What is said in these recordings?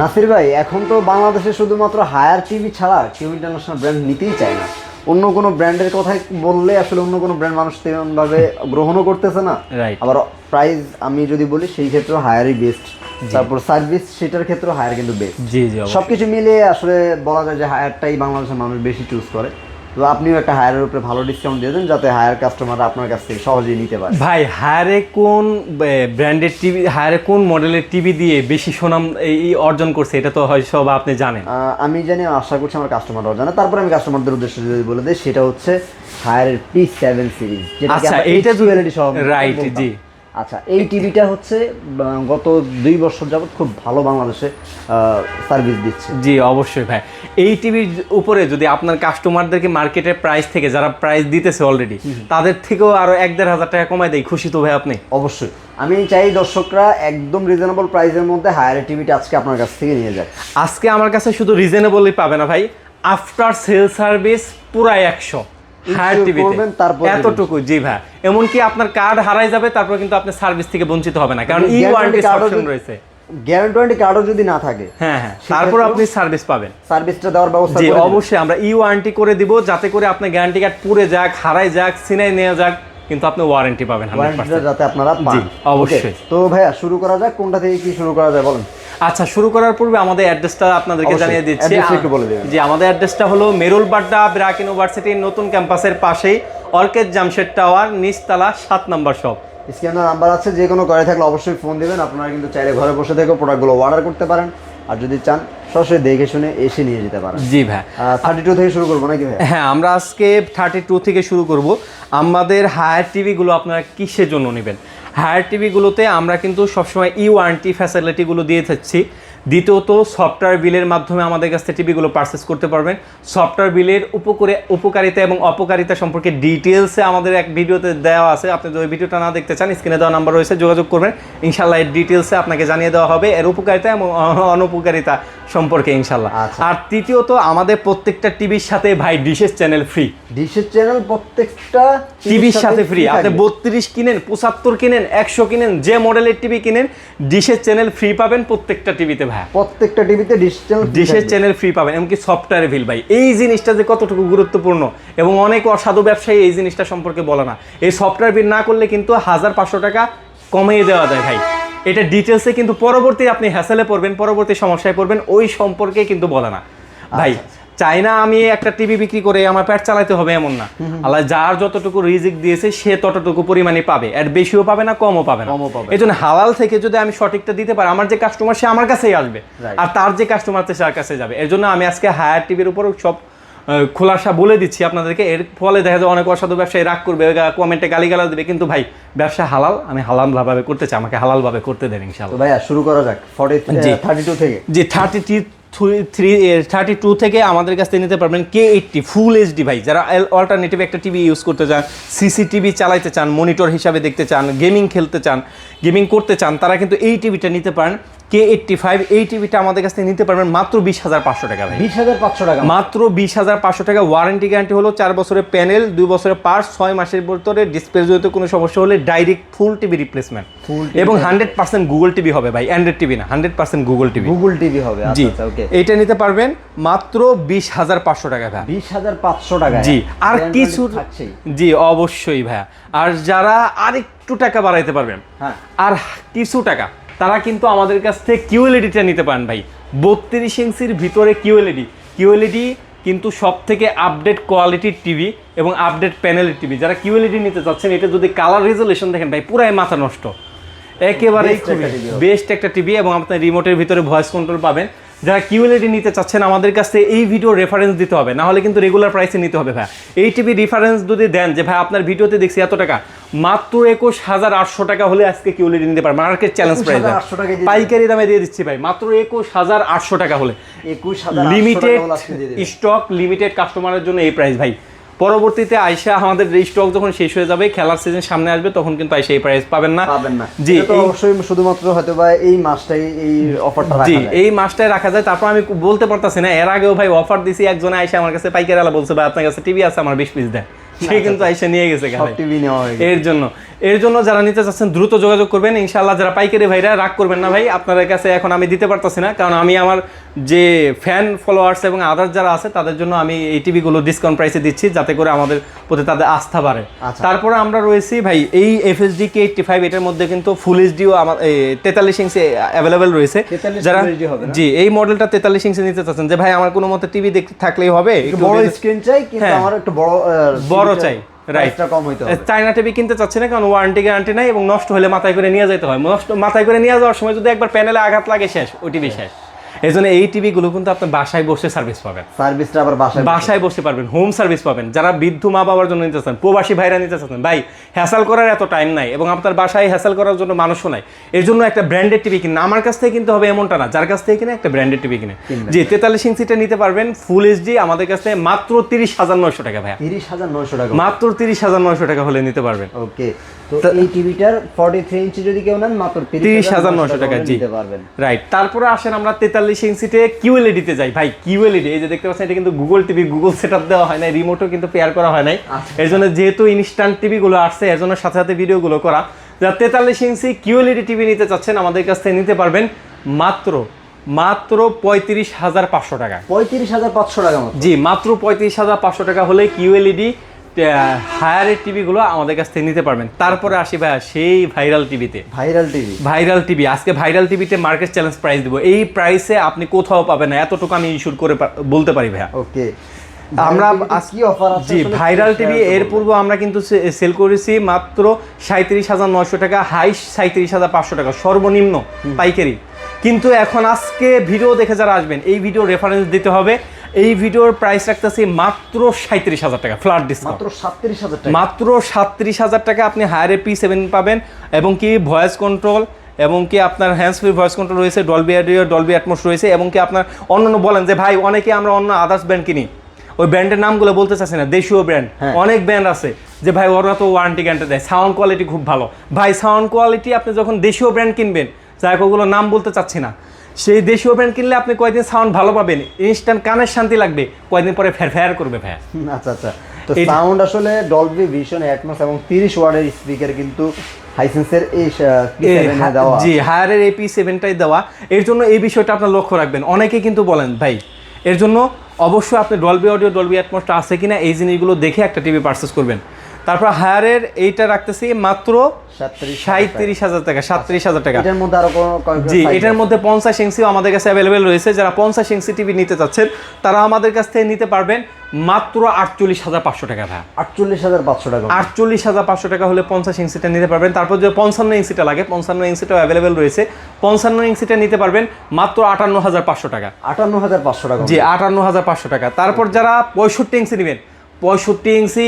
নাসির ভাই, এখন তো বাংলাদেশে শুধুমাত্র হায়ার টিভি ছাড়া কেউ ইন্টারন্যাশনাল ব্র্যান্ড নিতেই চায় না। অন্য কোনো ব্র্যান্ডের কথা বললে আসলে অন্য কোনো ব্র্যান্ড মানুষ তেমনভাবে গ্রহণও করতেছে না। রাইট। আবার প্রাইস আমি যদি বলি সেই ক্ষেত্রে হায়ারই বেস্ট, তারপর সার্ভিস সেটার ক্ষেত্রে হায়ার কিন্তু বেস্ট। জি জি, সবকিছু মিলিয়ে আসলে বলা যায় যে হায়ারটাই বাংলাদেশের মানুষ বেশি চুজ করে। তো আপনিও একটা হায়ারের উপরে ভালো ডিসকাউন্ট দিয়ে দেন যাতে হায়ার কাস্টমাররা আপনার কাছ থেকে সহজেই নিতে পারে। ভাই, হায়ারে কোন ব্র্যান্ডের টিভি, হায়ারে কোন মডেলের টিভি দিয়ে বেশি সুনাম এই অর্জন করছে এটা তো হয় সব আপনি জানেন। আমি জানি, আশা করছি আমার কাস্টমাররাও জানে। তারপরে আমি কাস্টমারদের উদ্দেশ্যে যদি বলে দিই, সেটা হচ্ছে হায়ারের P7 সিরিজ, আচ্ছা, এইটা রাইট। জি, আচ্ছা, এই টিভিটা হচ্ছে গত 2 বছর যাবত খুব ভালো বাংলাদেশে সার্ভিস দিচ্ছে। জি অবশ্যই ভাই। এই টিভির উপরে যদি আপনার কাস্টমারদেরকে মার্কেটের প্রাইস থেকে, যারা প্রাইস দিতেছে অলরেডি, তাদের থেকেও আরো 1-1.5 হাজার টাকা কমায় দেয়, খুশি তো ভাই আপনি? অবশ্যই। আমি চাই দর্শকরা একদম রিজনেবল প্রাইসের মধ্যে হায়ার টিভিটা আজকে আপনার কাছ থেকে নিয়ে যায়। আজকে আমার কাছে শুধু রিজনেবলই পাবে না ভাই, আফটার সেল সার্ভিস পুরাই 100 হায়ার টিভিতে এতটুকু। জি ভাই, এমনকি আপনার কার্ড হারাই যাবে, তারপর কিন্তু আপনি সার্ভিস থেকে বঞ্চিত হবে না, কারণ ই ওয়ারেন্টি অপশন রয়েছে। গ্যারান্টি কার্ডও যদি না থাকে, হ্যাঁ হ্যাঁ, তারপর আপনি সার্ভিস পাবেন। সার্ভিসটা দেওয়ার ব্যবস্থা জি করে দিবেন। অবশ্যই, আমরা ই ওয়ারেন্টি করে দিব, যাতে করে আপনার গ্যারান্টি কার্ড পুড়ে যাক, হারাই যাক, ছিনাই নেওয়া যাক, কিন্তু আপনি ওয়ারেন্টি পাবেন 100%। যাতে আপনারা পান। জি অবশ্যই। তো ভাইয়া শুরু করা যাক, কোনটা থেকে কি শুরু করা যায় বলেন। আচ্ছা, শুরু করার পূর্বে আমাদের অ্যাড্রেসটা আপনাদেরকে জানিয়ে দিচ্ছি। একটু বলে দিবেন। জি, আমাদের অ্যাড্রেসটা হলো মেরুলবাড্ডা ব্র্যাক ইউনিভার্সিটির নতুন ক্যাম্পাসের পাশেই, অর্কেড জামশেদ টাওয়ার, নিচতলা 7 নম্বর শপ। স্ক্যানার নাম্বার আছে, যে কোনো করে থাকলে অবশ্যই ফোন দিবেন। আপনারা কিন্তু চাইলে ঘরে বসে থেকে প্রোডাক্টগুলো অর্ডার করতে পারেন, আর যদি চান সরাসরি দেখে শুনে এসে নিয়ে যেতে পারেন। জি ভাই, 32 থেকে শুরু করবো নাকি ভাই? হ্যাঁ, আমরা আজকে 32 থেকে শুরু করব। আমাদের হায়ার টিভিগুলো আপনারা কিসের জন্য নেবেন? হায়ার টিভিগুলোতে আমরা কিন্তু সবসময় ই ওয়ারেন্টি ফ্যাসিলিটিগুলো দিয়ে থাকছি। দ্বিতীয়ত, সফটওয়্যার বিলের মাধ্যমে আমাদের কাছ থেকে টিভিগুলো পারচেস করতে পারবেন। সফটওয়্যার বিলের উপকারিতা এবং অপকারিতা সম্পর্কে ডিটেলসে আমাদের এক ভিডিওতে দেওয়া আছে। আপনি যদি ভিডিওটা না দেখতে চান, স্ক্রিনে দেওয়া নাম্বার রয়েছে, যোগাযোগ করবেন। ইনশাল্লাহ এর ডিটেলসে আপনাকে জানিয়ে দেওয়া হবে এর উপকারিতা এবং অনুপকারিতা সম্পর্কে ইনশাল্লাহ। আর তৃতীয়ত, আমাদের প্রত্যেকটা টিভির সাথে ভাই ডিশের চ্যানেল ফ্রি। ডিশের চ্যানেল প্রত্যেকটা টিভির সাথে ফ্রি। আপনি 32 কিনেন, 75 কিনেন, 100 কিনেন, যে মডেলের টিভি কিনেন, ডিশের চ্যানেল ফ্রি পাবেন প্রত্যেকটা টিভিতে ভাই। প্রত্যেকটা টিভিতে ডিশের চ্যানেল ফ্রি পাবেন, এমনকি সফটওয়্যার বিল। ভাই, এই জিনিসটা যে কতটুকু গুরুত্বপূর্ণ, এবং অনেক অসাধু ব্যবসায়ী এই জিনিসটা সম্পর্কে বলে না। এই সফটওয়্যার বিল না করলে কিন্তু 1500 টাকা কমিয়ে দেওয়া যায় ভাই। এটা ডিটেলসে কিন্তু পরবর্তী আপনি হ্যাসেলে পড়বেন, পরবর্তী সমস্যায় পড়বেন, ওই সম্পর্কে কিন্তু বলে না ভাই। চাই না আমি একটা টিভি বিক্রি করে আমার পেট চালাতে হবে, এমন না। আল্লাহ যার যতটুকু রিজিক দিয়েছে সে ততটুকু পরিমাণে পাবে, এর বেশিও পাবে না, কমও পাবে না। এই জন্য হালাল থেকে যদি আমি সঠিকটা দিতে পারি, আমার যে কাস্টমার সে আমার কাছেই আসবে, আর তার যে কাস্টমার সে তার কাছে যাবে। এর জন্য আমি আজকে হায়ার টিভির উপর সব খোলাসা বলে দিচ্ছি আপনাদেরকে। এর ফলে দেখা যায় অনেক অসাধু ব্যবসায়ী রাগ করবে, কমেন্টে গালিগালাজ দেবে, কিন্তু ভাই ব্যবসা হালাল, আমি হালাল ভাবে করতে চাই, আমাকে হালাল ভাবে করতে দেন ইনশাআল্লাহ। ভাইয়া শুরু করা যাক 32 থেকে। জি, 32 থেকে আমাদের কাছ থেকে নিতে পারবেন K80 ফুল এইচডি ভাই। যারা অল্টারনেটিভ একটা টিভি ইউজ করতে চান, সিসিটিভি চালাইতে চান, মনিটর হিসাবে দেখতে চান, গেমিং খেলতে চান, গেমিং করতে চান, তারা কিন্তু এই টিভিটা নিতে পারেন। K85 এই টিভিটা আমাদের কাছ থেকে নিতে পারবেন মাত্র 20,500 টাকা ভাই। 20,500 টাকা মাত্র 20,500 টাকা। ওয়ারেন্টি গ্যারান্টি হলো 4 বছরের প্যানেল, 2 বছরের পার্টস, 6 মাসের ভিতরে ডিসপ্লে জনিত কোনো সমস্যা হলে ডাইরেক্ট ফুল টিভি রিপ্লেসমেন্ট, এবং 100% গুগল টিভি হবে ভাই, অ্যান্ড্রয়েড টিভি না, 100% গুগল টিভি হবে। জি, ওকে। এটা নিতে পারবেন মাত্র 20,500 টাকা ভাই। 20,500 টাকা। জি, আর কিছু, জি অবশ্যই ভাইয়া। আর যারা আরেকটু টাকা বাড়াইতে পারবেন, আর কিছু টাকা, তারা কিন্তু আমাদের কাছ থেকে কিউএলইডিটা নিতে পারেন ভাই। 32 ইঞ্চির ভিতরে কিউএলইডি কিন্তু সব থেকে আপডেট কোয়ালিটির টিভি এবং আপডেট প্যানেলের টিভি। যারা কিউএলইডি নিতে চাচ্ছেন, এটা যদি কালার রেজুলেশন দেখেন ভাই, পুরাই মাথা নষ্ট, একেবারেই বেস্ট একটা টিভি, এবং আপনার রিমোটের ভিতরে ভয়েস কন্ট্রোল পাবেন। যারা কিউএলইডি নিতে চাচ্ছেন, আমাদের কাছ থেকে এই ভিডিও রেফারেন্স দিতে হবে, না হলে কিন্তু রেগুলার প্রাইসে নিতে হবে ভাই। এই টিভি রেফারেন্স যদি দেন যে ভাই আপনার ভিডিওতে দেখছি এত টাকা, মাত্র 21,800 টাকা হলে আজকে কিউএলইডি নিতে পারবেন। মার্কেট চ্যালেঞ্জ প্রাইস পাইকারি দামে দিয়ে দিচ্ছি ভাই, মাত্র 21,800 টাকা হলে। লিমিটেড স্টক, লিমিটেড কাস্টমারের জন্য এই প্রাইস ভাই। পরবর্তীতে আইসা আমাদের স্টক যখন শেষ হয়ে যাবে, খেলার সিজন সামনে আসবে, তখন কিন্তু আইসা এই প্রাইস পাবেন না। জি, অবশ্যই শুধুমাত্র হয়তো বা এই মাসটাই এই অফারটা রাখা যায়। এই মাসটাই রাখা যায়। তারপর আমি বলতে পারতাছি না, এর আগেও ভাই অফার দিছি, একজনে আইসা আমার কাছে পাইকারি আলা বলছে ভাই আপনার কাছে টিভি আছে, আমার 20 পিস দেন, সে কিন্তু আইসা নিয়ে গেছে। এর জন্য এর জন্য যারা নিতে চাচ্ছেন দ্রুত যোগাযোগ করবেন ইনশাআল্লাহ। যারা পাইকারি ভাইরা রাগ করবেন না ভাই, আপনাদের কাছে এখন আমি দিতে পারতাছি না, কারণ আমি আমার যে ফ্যান ফলোয়ার্স এবং আদার্স যারা আছে তাদের জন্য আমি এই টিভিগুলো ডিসকাউন্ট প্রাইসে দিচ্ছি, যাতে করে আমাদের প্রতি তাদের আস্থা বাড়ে। তারপরে আমরা রয়েছি ভাই এই FSD K85, এটার মধ্যে কিন্তু ফুল এইচডিও আমার 43 ইঞ্চি অ্যাভেলেবেল রয়েছে। যারা জি এই মডেলটা 43 ইঞ্চি নিতে চাচ্ছেন যে ভাই আমার কোনো মতে টিভি দেখতে থাকলেই হবে, একটু বড় স্ক্রিন চাই কিন্তু আমার একটু বড় চাই, রাইট, কম হইতে হবে। চায়না টিভি কিনতে চাচ্ছে না, কারণ ওয়ারেন্টি গ্যারান্টি নাই এবং নষ্ট হলে মাথায় করে নিয়ে যেতে হয়। মাথায় করে নিয়ে যাওয়ার সময় যদি একবার প্যানেলে আঘাত লাগে শেষ, ওই টিভি শেষ। এই জন্য এই টিভিগুলো কিন্তু আপনি বাসায় বসে সার্ভিস পাবেন, সার্ভিসটা আবার বাসায় বসে পারবেন, হোম সার্ভিস পাবেন। যারা বৃদ্ধ মা বাবার জন্য নিতে চান, প্রবাসী ভাইরা নিতে চাচ্ছেন, ভাই হ্যাসেল করার এত টাইম নাই এবং আপনার বাসায় হ্যাসেল করার জন্য মানুষও নাই, এর জন্য একটা ব্র্যান্ডেড টিভি কিনে আমার কাছ থেকে কিনতে হবে এমনটা না, যার কাছ থেকে কিনে একটা ব্র্যান্ডেড টিভি কিনে জি 43 ইঞ্চিটা নিতে পারবেন ফুল এইচডি আমাদের কাছ থেকে মাত্র 30,900 টাকা ভাই, 30,900 টাকা, মাত্র 30,900 টাকা হলে নিতে পারবেন। ওকে, তো এই টিভিটার 43 ইঞ্চি যদি কেউ নেন মাত্র 30,900 টাকা জি নিতে পারবেন, রাইট। তারপরে আসেন আমরা 43 ইঞ্চিতে QLED তে যাই ভাই। QLED এই যে দেখতে পাচ্ছেন, এটা কিন্তু গুগল টিভি, গুগল সেটআপ দেওয়া হয় না, রিমোটও কিন্তু পেয়ার করা হয় নাই। এর জন্য যেহেতু ইনস্ট্যান্ট টিভি গুলো আসছে, এর জন্য সাথে সাথে ভিডিওগুলো করা। যারা 43 ইঞ্চি QLED টিভি নিতে চাচ্ছেন আমাদের কাছ থেকে নিতে পারবেন মাত্র 35,500 টাকা, 35,500 টাকা জি মাত্র 35,500 টাকা হলে QLED হায়ারের টিভিগুলো আমাদের কাছ থেকে নিতে পারবেন। তারপরে আসি ভাইয়া সেই ভাইরাল টিভিতে, ভাইরাল টিভি আজকে ভাইরাল টিভিতে মার্কেট চ্যালেঞ্জ প্রাইস দিব, এই প্রাইসে আপনি কোথাও পাবেন না, এতটুকু আমি ইস্যুর করে বলতে পারি ভাইয়া। ওকে, আমরা কি অফার আছে জি ভাইরাল টিভি এর পূর্বে আমরা কিন্তু সেল করেছি মাত্র 37,900 টাকা, হাই 37,500 টাকা সর্বনিম্ন পাইকারি। কিন্তু এখন আজকে ভিডিও দেখে যারা আসবেন, এই ভিডিও রেফারেন্স দিতে হবে, এই ভিডিওর প্রাইস রাখতেছি মাত্র 37,000 টাকা, ফ্ল্যাট ডিসকাউন্ট, মাত্র 37,000 টাকা আপনি হায়ারে P7 পাবেন এবং কি ভয়েস কন্ট্রোল এবং কি আপনার হ্যান্ডস ফ্রি ভয়েস কন্ট্রোল রয়েছে, ডলবি অডিও, ডলবি অ্যাটমস রয়েছে এবং কি আপনার অন্যান্য বলেন যে ভাই অনেকে আমরা অন্য আদার্স ব্র্যান্ড কিনি, ওই ব্র্যান্ডের নামগুলো বলতে চাচ্ছি না, দেশীয় ব্র্যান্ড অনেক ব্র্যান্ড আছে যে ভাই ওরা তো ওয়ারেন্টি গ্যারান্টি দেয়, সাউন্ড কোয়ালিটি খুব ভালো। ভাই সাউন্ড কোয়ালিটি আপনি যখন দেশীয় ব্র্যান্ড কিনবেন, যাই ওগুলো নাম বলতে চাচ্ছি না, সেই দেশীয় ব্র্যান্ড কিনলে আপনি কয়েকদিন সাউন্ড ভালো পাবেন, ইনস্ট্যান্ট কানের শান্তি লাগবে, কয়েকদিন পরে ফের করবে ভাই। আচ্ছা আচ্ছা, তো সাউন্ড আসলে ডলবি ভিশন, অ্যাটমস এবং 30 ওয়াটের স্পিকার কিন্তু হাইসেন্সের এই P7 এ দেওয়া, জি হায়ারের এই P7টাই দেওয়া। এর জন্য এই বিষয়টা আপনার লক্ষ্য রাখবেন। অনেকে কিন্তু বলেন ভাই, এর জন্য অবশ্যই আপনি ডলবি অডিও, ডলবি অ্যাটমসটা আছে কিনা এই জিনিসগুলো দেখে একটা টিভি পারচেজ করবেন। তারপর হায়ারের এইটা রাখতেছি মাত্র 37,000 টাকা, 37,000 টাকা। এটার মধ্যে আরো জি এটার মধ্যে 50 ইঞ্চিও আমাদের কাছে অ্যাভেলেবেল রয়েছে। যারা 50 ইঞ্চি টিভি নিতে চাচ্ছেন তারা আমাদের কাছ থেকে নিতে পারবেন মাত্র 48,500 টাকা ভাই, 48,500 টাকা, 48,500 টাকা হলে 50 ইঞ্চিটা নিতে পারবেন। তারপর যে 55 ইঞ্চিটা লাগে, 55 ইঞ্চিটাও অ্যাভেলেবেল রয়েছে, 55 ইঞ্চিটা নিতে পারবেন মাত্র 58,500 টাকা, 58,500 টাকা, জি 58,500 টাকা। তারপর যারা 65 ইঞ্চি নেবেন, 65 ইঞ্চি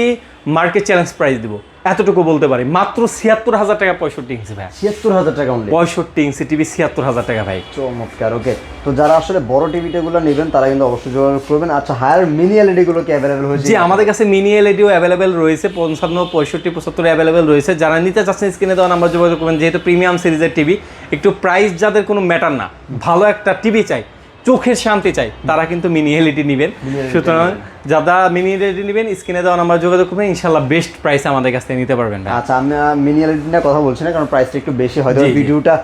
মার্কেট চ্যালেঞ্জ প্রাইস দিব, এতটুকু বলতে পারি, মাত্র 76,000 টাকা 65 ইঞ্চি ভাই, 76,000 টাকা অনলি, 65 ইঞ্চি টিভি 76,000 টাকা ভাই। চমৎকার। ওকে, তো যারা আসলে বড় টিভিটাগুলো নেবেন তারা কিন্তু অবশ্যই যোগাযোগ করবেন। আচ্ছা, হায়ার মিনি এলইডি গুলো কি अवेलेबल হয়েছে? জি আমাদের কাছে মিনি এলইডিও अवेलेबल রয়েছে, 55, 65, 75 अवेलेबल রয়েছে। যারা নিতে চাচ্ছেন স্ক্রিনে দেওয়া নাম্বার যোগাযোগ করবেন। যেহেতু প্রিমিয়াম সিরিজের টিভি, একটু প্রাইস যাদের কোনো ম্যাটার না, ভালো একটা টিভি চাই, চোখের শান্তি চাই, তারা কিন্তু মিনি এলইডি নেবেন। সুতরাং যারা মিনি এলইডি নেবেন স্ক্রিনে দেওয়া নাম্বার যোগাযোগ করবেন, ইনশাআল্লাহ বেস্ট প্রাইসে আমাদের কাছ থেকে নিতে পারবেন। আচ্ছা, আমি মিনি এলইডি নিয়ে কথা বলছি না, কারণ প্রাইসটা একটু বেশি হয়, ভিডিওটা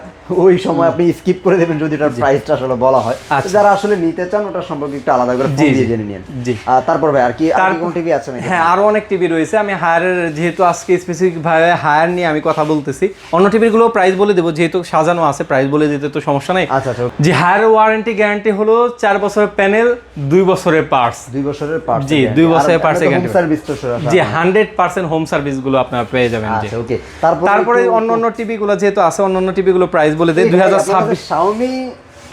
ওই সময় আপনি স্কিপ করে দেবেন যদি এটার প্রাইসটা আসলে বলা হয়। যারা আসলে নিতে চান ওটা সম্পর্কে একটু আলাদা করে ফোন দিয়ে জেনে নিন। জি, তারপর ভাই আর কি কোন টিভি আছে নাকি? হ্যাঁ, আরো অনেক টিভি রয়েছে। আমি হায়ারের, যেহেতু আজকে স্পেসিফিক ভাবে হায়ার নিয়ে আমি কথা বলতেছি, অন্য টিভিগুলো প্রাইস বলে দেবো, যেহেতু সাজানো আছে প্রাইস বলে দিতে তো সমস্যা নাই। আচ্ছা আচ্ছা, জি হায়ারের ওয়ারেন্টি গ্যারান্টি হলো 4 বছরের প্যানেল, 2 বছরের পার্টস, 2 বছরের পার্টস, জি 2 বছরের পার্টস গ্যারান্টি, সার্ভিস তো জি 100% হোম সার্ভিস গুলো আপনারা পেয়ে যাবেন। আচ্ছা, ওকে। তারপরে অন্যান্য টিভিগুলো যেহেতু আছে, অন্যান্য টিভিগুলো প্রাইস বলে দেই। 2026 Xiaomi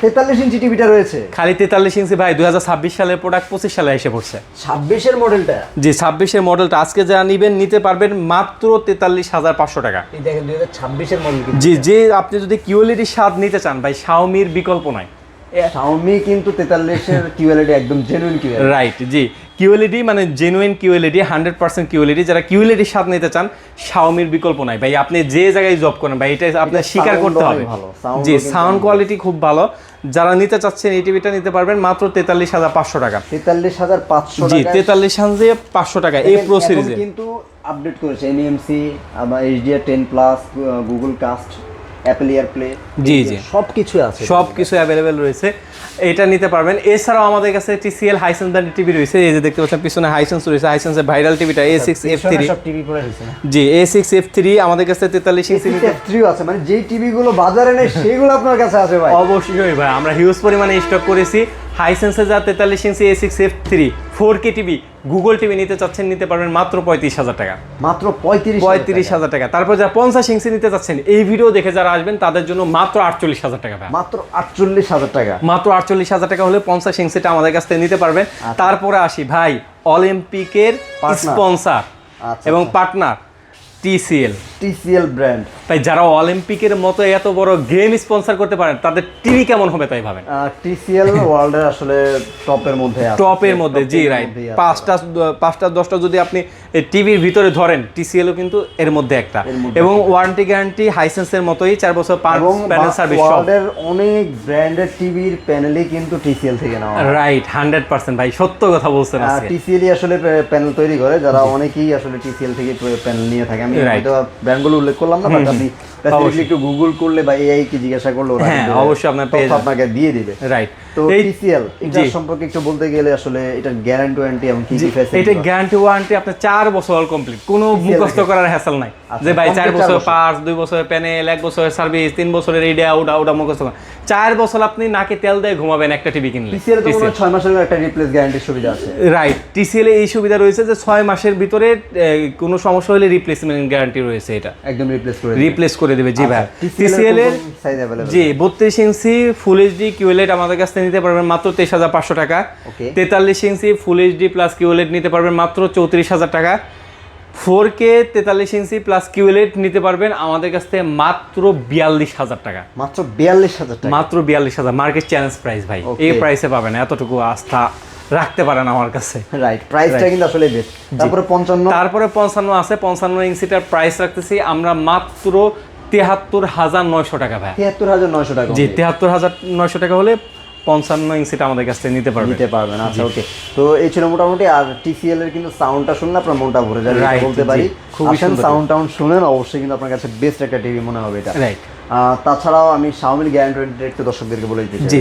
43 ইঞ্চি টিভিটা রয়েছে, খালি 43 ইঞ্চি ভাই, 2026 সালের প্রোডাক্ট 25 সালে এসে পড়ছে। 26 এর মডেলটা, জি 26 এর মডেলটা আজকে যারা নেবেন নিতে পারবেন মাত্র 43,500 টাকা। এই দেখেন 2026 এর মডেল। জি, যে আপনি যদি কিউএলইডি স্বাদ নিতে চান ভাই, Xiaomi-র বিকল্প নাই। Xiaomi কিন্তু 43 এর কিউএলইডি একদম জেনুইন কিউএলইডি, রাইট। জি কিউএলইডি মানে জেনুইন কিউএলইডি, 100% কিউএলইডি। যারা কিউএলইডি স্বাদ নিতে চান, Xiaomi-র বিকল্প নাই ভাই। আপনি যে জায়গায় জব করেন ভাই, এটা আপনার স্বীকার করতে হবে। জি সাউন্ড কোয়ালিটি খুব ভালো। যারা নিতে চাচ্ছেন এই টিভিটা নিতে পারবেন মাত্র 43,500 টাকা, 43,500 জি 43,500 টাকা এই প্রো সিরিজে। কিন্তু আপডেট করেছে এনইএমসি, আমার HDR 10 plus, Google Cast, Apple AirPlay, জি জি সবকিছু আছে, সবকিছু অ্যাভেলেবেল রয়েছে, এটা নিতে পারবেন। এছাড়াও আমাদের কাছে টিসিএল হাইসেন্স ব্র্যান্ডের টিভি রয়েছে, এই যে দেখতে পাচ্ছেন পিছনে হাইসেন্স রয়েছে, হাইসেন্সের ভাইরাল টিভিটা A6F3, সব টিভি পড়ে হয়েছে না? জি A6F3 আমাদের কাছে 43 ইঞ্চি A6F3 আছে, মানে যেই টিভি গুলো বাজারে নেই সেগুলো আপনার কাছে আছে ভাই? অবশ্যই ভাই, আমরা হিউজ পরিমাণে স্টক করেছি। হাইসেন্সে যা 43 ইঞ্চি A6F3 4K TV, Google TV নিতে চাচ্ছেন নিতে পারবেন মাত্র 35,000 টাকা, মাত্র 35,000 টাকা। তারপর যারা 50 ইঞ্চি নিতে চাচ্ছেন, এই ভিডিও দেখে যারা আসবেন তাদের জন্য মাত্র 48,000 টাকা ভাই, মাত্র 48,000 টাকা, মাত্র 48,000 টাকা হলে 50 ইঞ্চিটা আমাদের কাছ থেকে নিতে পারবেন। তারপরে আসি ভাই, অলিম্পিকের স্পন্সর এবং পার্টনার টিসিএল ব্র্যান্ড। তাই যারা অলিম্পিকের মতো এত বড় গেম স্পন্সর করতে পারেন তাদের টিভি কেমন হবে তাই ভাবেন। টিসিএল ওয়ার্ল্ডের আসলে টপের মধ্যে আছে, টপের মধ্যে, জি রাইট। 5টা 10টা যদি আপনি টিভির ভিতরে ধরেন, টিসিএলও কিন্তু এর মধ্যে একটা, এবং ওয়ারেন্টি গ্যারান্টি হাইসেন্সের মতোই 4 বছর প্যানেল সার্ভিস। ওয়ার্ল্ডের অনেক ব্র্যান্ডের টিভির প্যানেলই কিন্তু টিসিএল থেকে নেওয়া, রাইট 100% ভাই, সত্য কথা বলছেন। টিসিএলই আসলে প্যানেল তৈরি করে, যারা অনেকেই আসলে টিসিএল থেকে প্যানেল নিয়ে থাকে। আমি হয়তো ব্র্যান্ডগুলো উল্লেখ করলাম না, বাট আপনি একটু গুগল করলে বা এআই কি জিজ্ঞাসা করলে ওরা অবশ্যই আপনাকে দিয়ে দিবে, রাইট। তো টিসিএল এটা সম্পর্কে একটু বলতে গেলে আসলে এটা গ্যারান্টি ওয়ারেন্টি এবং কি কি ফ্যাসিলিটি? এটা গ্যারান্টি ওয়ারেন্টি আপনার 4 বছর কমপ্লিট, কোনো মুখস্থ করার হ্যাসেল নাই যে ভাই 4 বছর পার্টস, 2 বছরের প্যানেল, 1 বছরের সার্ভিস, 3 বছরের এইটা ওটা মুখস্থ করা। 4 বছর আপনি নাকে তেল দিয়ে ঘুমাবেন একটা টিভি কিনলে। টিসিএল তো 6 মাসের একটা রিপ্লেস গ্যারান্টির সুবিধা আছে, রাইট। টিসিএল এই সুবিধা রয়েছে যে 6 মাসের ভিতরে কোনো সমস্যা হলে রিপ্লেসমেন্ট গ্যারান্টি রয়েছে, এটা একদম রিপ্লেস করে দেবে। জি ভাই, টিসিএল এর সাইজ अवेलेबल, জি 32 ইঞ্চি ফুল এইচডি কিউএলইডি আমাদের কাছ থেকে নিতে পারবেন মাত্র 23,500 টাকা। 43 ইঞ্চি ফুল এইচডি প্লাস কিউএলইডি নিতে পারবেন মাত্র 34,000 টাকা। 4K 43 ইঞ্চি প্লাস কিউএলইডি নিতে পারবেন আমাদের কাছ থেকে মাত্র 42,000 টাকা, মাত্র 42,000 টাকা, মাত্র 42,000 মার্কেট চ্যালেঞ্জ প্রাইস ভাই। এই প্রাইসে পাবেন, এতটুকু আস্থা রাখতে পারেন আমার কাছে, রাইট। প্রাইসটা কিন্তু আসলে বেস্ট। তারপরে 55 আছে, 55 ইঞ্চিটার প্রাইস রাখতেছি আমরা মাত্র 73,900 টাকা ভাই। 73,900 টাকা, জি 73,900 টাকা হলে 55 ইঞ্চিটা আমাদের কাছ থেকে নিতে পারবেন। আচ্ছা, ওকে। তো এই ছিল মোটামুটি। আর টিসিএল এর কিন্তু সাউন্ডটা শুনলে আপনার মনটা ভরে যাবে, বলতে পারি। খুবই সুন্দর সাউন্ড শুনেন, অবশ্যই কিন্তু আপনার কাছে বেস্ট একটা টিভি মনে হবে এটা, রাইট। তাছাড়াও আমি শাওমির গ্যারান্টি একটু দর্শকদেরকে বলে দিতে চাই। জি,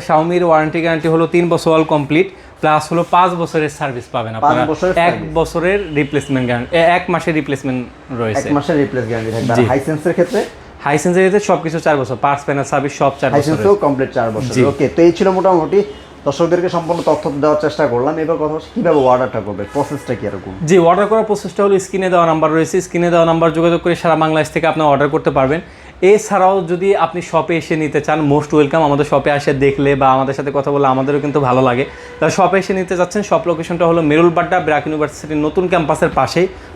শাওমির ওয়ারেন্টি গ্যারান্টি হলো 3 বছর অল কমপ্লিট, প্লাস হলো 5 বছরের সার্ভিস পাবেন আপনারা, 1 বছরের রিপ্লেসমেন্ট গ্যারান্টি, 1 মাসের রিপ্লেসমেন্ট রয়েছে, 1 মাসের রিপ্লেস গ্যারান্টি থাকবে। আর হাইসেন্সের ক্ষেত্রে সবকিছু 4 বছর, পার্টস প্যানেল সার্ভিস সব 4 বছর, হাইসেন্সও কমপ্লিট 4 বছর। ওকে, তো এই ছিল মোটামুটি দর্শকদেরকে সম্পূর্ণ তথ্য দেওয়ার চেষ্টা করলাম। এবার কথা হচ্ছে কিভাবে অর্ডারটা করবে, প্রসেসটা কি এরকম? জি, অর্ডার করার প্রসেসটা হলো স্ক্রিনে দেওয়া নাম্বার রয়েছে, স্ক্রিনে দেওয়া নাম্বার যোগাযোগ করে সারা বাংলাদেশ থেকে আপনি অর্ডার করতে পারবেন। এছাড়াও যদি আপনি শপে এসে নিতে চান, মোস্ট ওয়েলকাম। আমাদের শপে এসে দেখলে বা আমাদের সাথে কথা বলে আমাদেরও কিন্তু ভালো লাগে। তাহলে শপে এসে নিতে যাচ্ছেন, শপ লোকেশনটা হলো মেরুলবাড্ডা ব্র্যাক ইউনিভার্সিটির নতুন ক্যাম্পাসের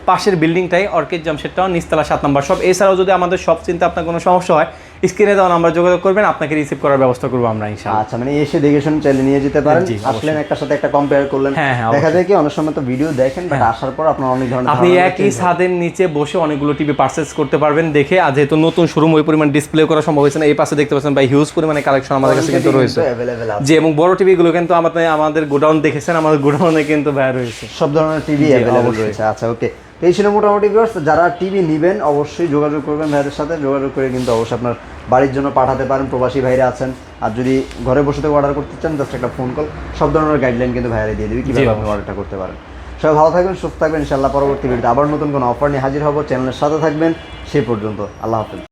পাশের বিল্ডিংটাই অর্কিড জামশেদ টাউন, নিচতলা 7 নম্বর শপ। এছাড়াও যদি আমাদের শপ চিনতে আপনার কোনো সমস্যা হয়, স্ক্রিনে দেওয়া নাম্বার যোগাযোগ করবেন, আপনাকে রিসিভ করার ব্যবস্থা করবো আমরা ইনশাআল্লাহ। আচ্ছা, মানে এসে দেখে শুনে চাইলে নিয়ে যেতে পারেন। আসলেন একটার সাথে একটা কম্পেয়ার করলেন, দেখা যায় কি অনেক সময় তো ভিডিও দেখেন, বাট আসার পর আপনার অনেক ধরনের, আপনি একই ছাদের নিচে বসে অনেকগুলো টিভি পারচেজ করতে পারবেন দেখে। আর যেহেতু নতুন শোরুম, ওই পরিমাণ ডিসপ্লে করা সম্ভব হয়েছে না। এই পাশে দেখতে পাচ্ছেন ভাই, হিউজ পরিমাণে কালেকশন আমাদের কাছে কিন্তু রয়েছে, যে এবং বড় টিভিগুলো কিন্তু আমাদের গোডাউন দেখেছেন, আমাদের গোডাউনে কিন্তু ভাই রয়েছে সব ধরনের টিভি अवेलेबल রয়েছে। আচ্ছা, ওকে। তো এই ছিল মোটামুটি ভিউয়ার্স, যারা টিভি নেবেন অবশ্যই যোগাযোগ করবেন ভাইদের সাথে, যোগাযোগ করে কিন্তু অবশ্যই আপনার বাড়ির জন্য পাঠাতে পারেন। প্রবাসী ভাইরা আছেন, আর যদি ঘরে বসে থেকে অর্ডার করতে চান, জাস্ট একটা ফোন কল, সব ধরনের গাইডলাইন কিন্তু ভাইরা দিয়ে দেবে কিভাবে আপনি অর্ডারটা করতে পারেন। সবাই ভালো থাকবেন, সুস্থ থাকবেন। ইনশাআল্লাহ পরবর্তী ভিডিওতে আবার নতুন কোনো অফার নিয়ে হাজির হব। চ্যানেলের সাথে থাকবেন। সেই পর্যন্ত আল্লাহ হাফেজ।